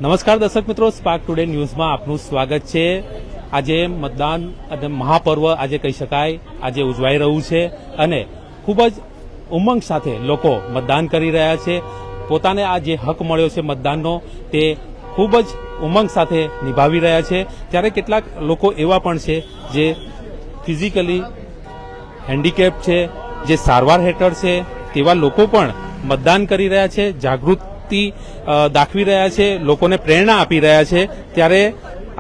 નમસ્કાર દર્શક મિત્રો, સ્પાર્ક ટુડે ન્યૂઝમાં આપનું સ્વાગત છે। આજે મતદાન અને મહાપર્વ આજે કહી શકાય આજે ઉજવાઈ રહ્યું છે અને ખૂબ જ ઉમંગ સાથે લોકો મતદાન કરી રહ્યા છે। પોતાને આ જે હક મળ્યો છે મતદાનનો તે ખૂબ જ ઉમંગ સાથે નિભાવી રહ્યા છે। ત્યારે કેટલાક લોકો એવા પણ છે જે ફિઝિકલી હેન્ડીકેપ છે, જે સારવાર હેઠળ છે, તેવા લોકો પણ મતદાન કરી રહ્યા છે, જાગૃતિ દાખવી રહ્યા છે, લોકોને પ્રેરણા આપી રહ્યા છે। ત્યારે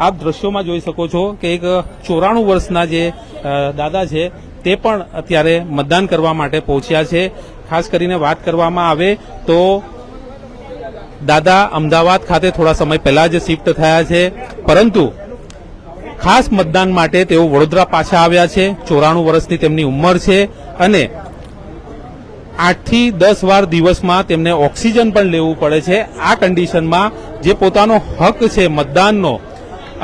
આપ દ્રશ્યોમાં જોઈ શકો છો કે એક 94 વર્ષના જે દાદા છે તે પણ અત્યારે મતદાન કરવા માટે પહોંચ્યા છે। ખાસ કરીને વાત કરવામાં આવે તો દાદા અમદાવાદ ખાતે થોડા સમય પહેલા જ શિફ્ટ થયા છે, પરંતુ ખાસ મતદાન માટે તેઓ વડોદરા પાછા આવ્યા છે। 94 વર્ષની તેમની ઉંમર છે અને 8 થી 10 વાર દિવસમાં તેમને ઓક્સિજન પણ લેવું પડે છે। આ કન્ડિશનમાં જે પોતાનો હક છે મતદાનનો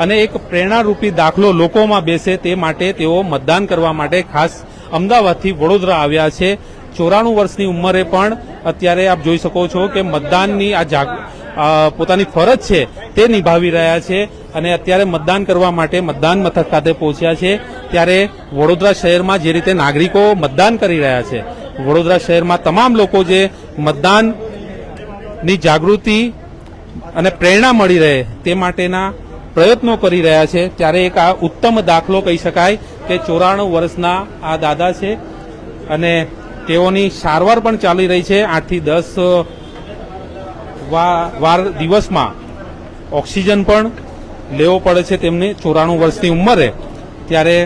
અને એક પ્રેરણારૂપી દાખલો લોકોમાં બેસે તે માટે તેઓ મતદાન કરવા માટે ખાસ અમદાવાદથી વડોદરા આવ્યા છે। 94 વર્ષની ઉંમરે પણ અત્યારે આપ જોઈ શકો છો કે મતદાનની આ પોતાની ફરજ છે તે નિભાવી રહ્યા છે અને અત્યારે મતદાન કરવા માટે મતદાન મથક ખાતે પહોંચ્યા છે। ત્યારે વડોદરા શહેરમાં જે રીતે નાગરિકો મતદાન કરી રહ્યા છે, વડોદરા શહેરમાં તમામ લોકો જે મતદાનની જાગૃતિ અને પ્રેરણા મળી રહે તે માટેના પ્રયત્નો કરી રહ્યા છે। ત્યારે એક આ ઉત્તમ દાખલો કહી શકાય કે 94 વર્ષના આ દાદા છે અને તેઓની સારવાર પણ ચાલી રહી છે। 8 થી 10 વાર દિવસમાં ઓક્સિજન પણ લેવો પડે છે તેમને 94 વર્ષની ઉંમરે। ત્યારે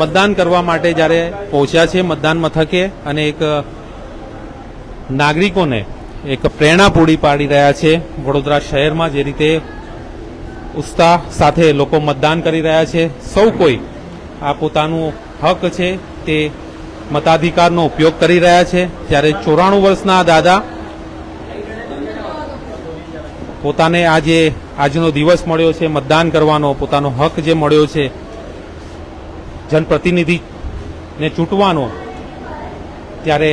મતદાન કરવા માટે જ્યારે પહોંચ્યા છે મતદાન મથકે અને એક નાગરિકોને એક પ્રેરણા પૂરી પાડી રહ્યા છે। વડોદરા શહેરમાં જે રીતે ઉત્સાહ સાથે લોકો મતદાન કરી રહ્યા છે, સૌ કોઈ આ પોતાનું હક છે તે મતાધિકારનો ઉપયોગ કરી રહ્યા છે। ત્યારે 94 વર્ષના દાદા પોતાને આજનો દિવસ મળ્યો છે મતદાન કરવાનો, પોતાનો હક જે મળ્યો છે જનપ્રતિનિધિને ચૂંટવાનો, ત્યારે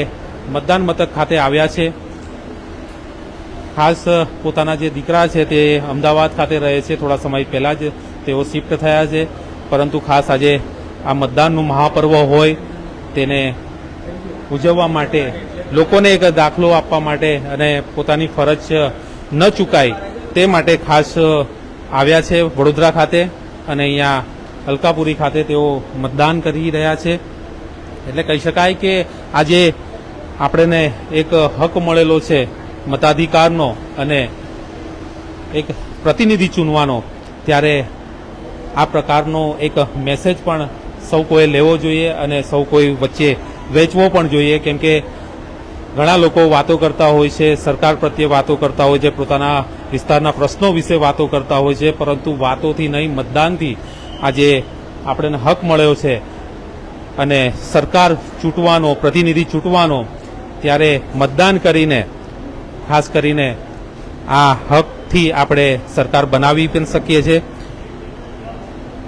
મતદાન મથક ખાતે આવ્યા છે। ખાસ પોતાના જે દીકરા છે તે અમદાવાદ ખાતે રહે છે, થોડા સમય પહેલા જ તેઓ શિફ્ટ થયા છે, પરંતુ ખાસ આજે આ મતદાનનું મહાપર્વ હોય તેને ઉજવવા માટે, લોકોને એક દાખલો આપવા માટે અને પોતાની ફરજ ન ચૂકાય તે માટે ખાસ આવ્યા છે વડોદરા ખાતે અને અહીંયા અલકાપુરી ખાતે તેઓ મતદાન કરી રહ્યા છે। એટલે કહી શકાય કે આજે આપણને એક હક મળેલો છે મતાધિકારનો અને એક પ્રતિનિધિ ચૂનવાનો, ત્યારે આ પ્રકારનો એક મેસેજ પણ સૌ કોઈએ લેવો જોઈએ અને સૌ કોઈ વચ્ચે વહેંચવો પણ જોઈએ। કેમ કે ઘણા લોકો વાતો કરતા હોય છે, સરકાર પ્રત્યે વાતો કરતા હોય છે, પોતાના વિસ્તારના પ્રશ્નો વિશે વાતો કરતા હોય છે, પરંતુ વાતોથી નહીં મતદાનથી આજે આપણને હક મળ્યો છે અને સરકાર ચૂંટવાનો, પ્રતિનિધિ ચૂંટવાનો, ત્યારે મતદાન કરીને ખાસ કરીને આ હકથી આપણે સરકાર બનાવી પણ શકીએ છીએ।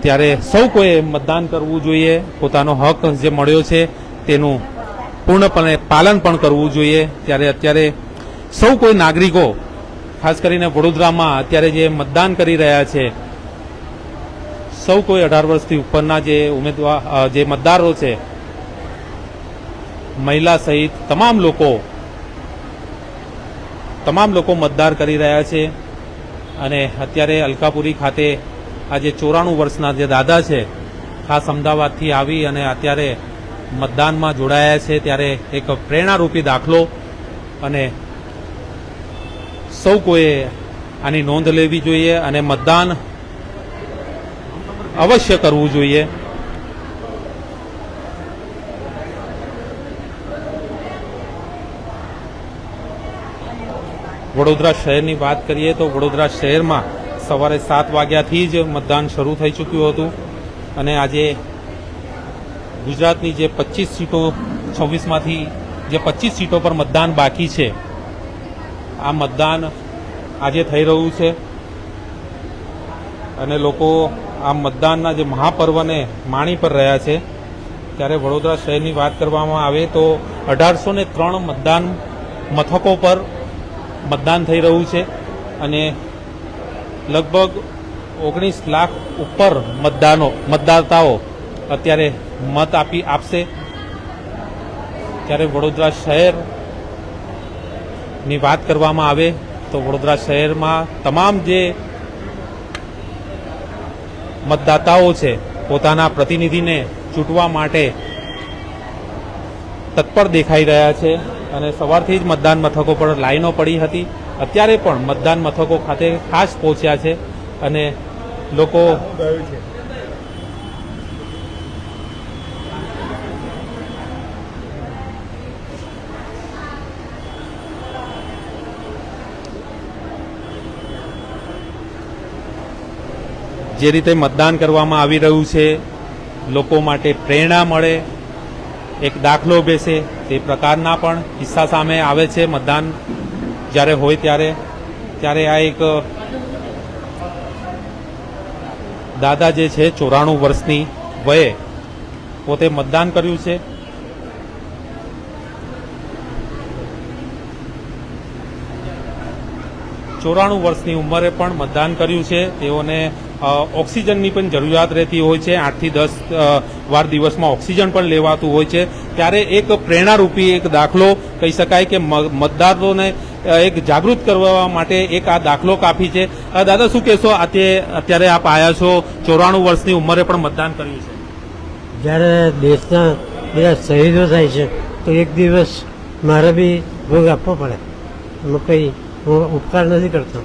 ત્યારે સૌ કોઈએ મતદાન કરવું જોઈએ, પોતાનો હક જે મળ્યો છે તેનું પૂર્ણપણે પાલન પણ કરવું જોઈએ। ત્યારે અત્યારે સૌ કોઈ નાગરિકો ખાસ કરીને વડોદરામાં અત્યારે જે મતદાન કરી રહ્યા છે, સૌ કોઈ 18 વર્ષથી ઉપરના જે ઉમેદવાર જે મતદારો છે, મહિલા સહિત તમામ લોકો મતદાન કરી રહ્યા છે અને અત્યારે અલકાપુરી ખાતે આજે 94 વર્ષના જે દાદા છે ખાસ અમદાવાદથી આવી અને અત્યારે મતદાનમાં જોડાયા છે। ત્યારે એક પ્રેરણારૂપી દાખલો અને સૌ કોઈએ આની નોંધ લેવી જોઈએ અને મતદાન અવશ્ય કરવું જોઈએ। વડોદરા શહેરની વાત કરીએ તો વડોદરા શહેરમાં સવારે 7 વાગ્યાથી જ મતદાન શરૂ થઈ ચૂક્યું હતું અને આજે ગુજરાતની જે 25 સીટો 26માંથી જે 25 સીટો પર મતદાન બાકી છે, આ મતદાન આજે થઈ રહ્યું છે અને લોકો આ મતદાનના જે મહાપર્વને માણી પર રહ્યા છે, ત્યારે વડોદરા શહેરની વાત કરવામાં આવે તો 1803 મતદાન મથકો પર મતદાન થઈ રહ્યું છે અને લગભગ 19 લાખ ઉપર મતદાતાઓ અત્યારે મત આપશે. ત્યારે વડોદરા શહેરની વાત કરવામાં આવે તો વડોદરા શહેરમાં તમામ જે મતદાતાઓ છે પોતાના પ્રતિનિધિને ચૂંટવા માટે તત્પર દેખાઈ રહ્યા છે અને સવારથી જ મતદાન મથકો પર લાઈનો પડી હતી. અત્યારે પણ મતદાન મથકો ખાતે ખાસ પહોંચ્યા છે અને લોકો જે રીતે મતદાન કરવામાં આવી રહ્યું છે, લોકો માટે પ્રેરણા મળે, એક દાખલો બેસે, તે પ્રકારના પણ કિસ્સા સામે આવે છે. મતદાન જ્યારે હોય ત્યારે આ એક દાદા જે છે 94 વર્ષની વયે પોતે મતદાન કર્યું છે. ચોરાણું વર્ષની ઉંમરે પણ મતદાન કર્યું છે. તેઓને ઓક્સિજનની પણ જરૂરિયાત રહેતી હોય છે. 8 થી 10 વાર દિવસમાં ઓક્સિજન પણ લેવાતું હોય છે. ત્યારે એક પ્રેરણારૂપી એક દાખલો કહી શકાય કે મતદારોને એક જાગૃત કરવા માટે એક આ દાખલો કાફી છે. દાદા, શું કહેશો? અત્યારે આપ આવ્યા છો, 94 વર્ષની ઉંમરે પણ મતદાન કર્યું છે. જ્યારે દેશના બધા શહીદો થાય છે તો એક દિવસ મારે બી ભોગ આપવો પડે. એમાં કંઈ હું ઉપકાર નથી કરતો,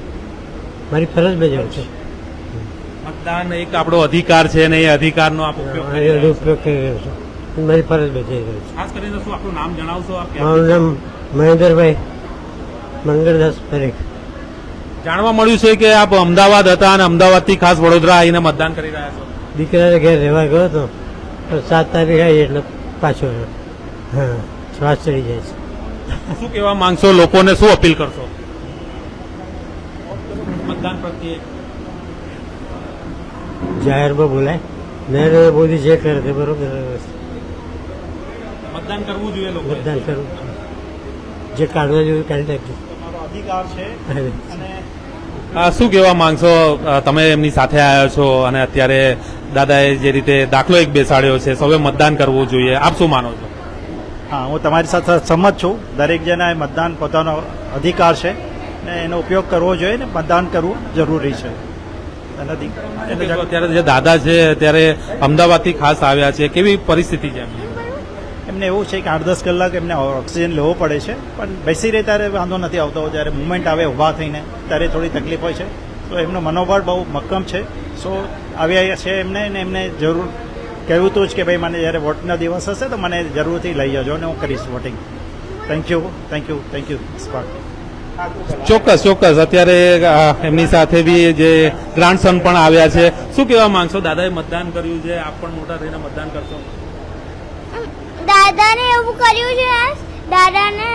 મારી ફરજ બજાવું છું. મતદાન એક આપણો અધિકાર છે અને એ અધિકારનો આપ ઉપયોગ કરી રહ્યા છો. ઉપયોગ કરી રહ્યો છું, મારી ફરજ બજાવી રહ્યો છું. ખાસ કરીને શું આપણું નામ જણાવશો આપ? મારું નામ મહેન્દ્રભાઈ મંગળદાસ પરેખ. જાણવા મળ્યું છે કે આપ અમદાવાદ હતા અને અમદાવાદથી ખાસ વડોદરા આવીને મતદાન કરી રહ્યા છો. દીકરાને ઘેર રહેવા ગયો હતો, 7 તારીખ આવી એટલે પાછો આવ્યો. હા, શ્વાસ ચડી જાય છે. શું કહેવા માંગશો? લોકોને શું અપીલ કરશો મતદાન પ્રત્યે? જાહેરમાં બોલાય, નરેન્દ્ર મોદી જે કરે તે બરોબર. મતદાન કરવું જોઈએ, લોકો મતદાન કરવું, જે કાઢવા જોઈએ કાઢી નાખજો. અધિકાર છે. શું કહેવા માંગશો? તમે એમની સાથે આવ્યા છો અને અત્યારે દાદાએ જે રીતે દાખલો એક બેસાડ્યો છે, સૌએ મતદાન કરવું જોઈએ, આપ શું માનો છો? હા, હું તમારી સાથે સંમત છું. દરેક જણાએ મતદાન પોતાનો અધિકાર છે ને એનો ઉપયોગ કરવો જોઈએ ને મતદાન કરવું જરૂરી છે. અત્યારે જે દાદા છે ત્યારે અમદાવાદથી ખાસ આવ્યા છે, કેવી પરિસ્થિતિ છે એમને? એવું છે કે 8-10 કલાક એમને ઓક્સિજન લેવો પડે છે, પણ બેસી રહે ત્યારે વાંધો નથી આવતો. જ્યારે મુવમેન્ટ આવે ઊભા થઈને ત્યારે થોડી તકલીફ હોય છે. તો એમનો મનોબળ બહુ મક્કમ છે. સો આવ્યા છે એમને ને એમને જરૂર કહેવું હતું જ કે ભાઈ મને જ્યારે વોટનો દિવસ હશે તો મને જરૂરથી લઈ જજો અને હું કરીશ વોટિંગ. Thank you. ચોક્કસ. અત્યારે એમની સાથે બી જે ગ્રાન્ડસન પણ આવ્યા છે. શું કહેવા માંગશો? દાદાએ મતદાન કર્યું છે, આપ પણ મોટા થઈને મતદાન કરશો? દાદાને એવું કર્યું છે, દાદાને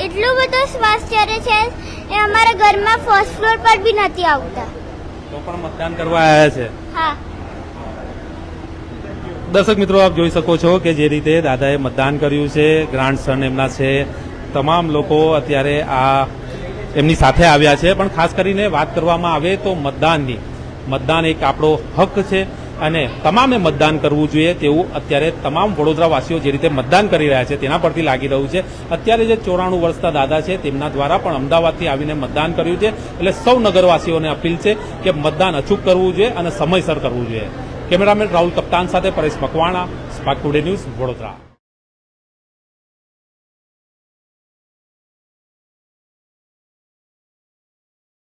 એટલું બધું શ્વાસ ચડે છે એ અમારા ઘરમાં ફર્સ્ટ ફ્લોર પર બી નથી આવતા, તો પણ મતદાન કરવા આવ્યા છે. હા. દર્શક મિત્રો, આપ જોઈ શકો છો કે જે રીતે દાદાએ મતદાન કર્યું છે, ગ્રાન્ડસન એમના છે, તમામ લોકો અત્યારે આ એમની સાથે આવ્યા છે. પણ ખાસ કરીને વાત કરવામાં આવે તો મતદાન એક આપણો હક છે અને તમામે મતદાન કરવું જોઈએ તેવું અત્યારે તમામ વડોદરાવાસીઓ જે રીતે મતદાન કરી રહ્યા છે તેના પરથી લાગી રહ્યું છે. અત્યારે જે 94 વર્ષના દાદા છે તેમના દ્વારા પણ અમદાવાદથી આવીને મતદાન કર્યું છે. એટલે સૌ નગરવાસીઓને અપીલ છે કે મતદાન અચૂક કરવું જોઈએ અને સમયસર કરવું જોઈએ. કેમેરામેન રાહુલ કપ્તાન સાથે Paresh Makwana, spark today news, Vadodara.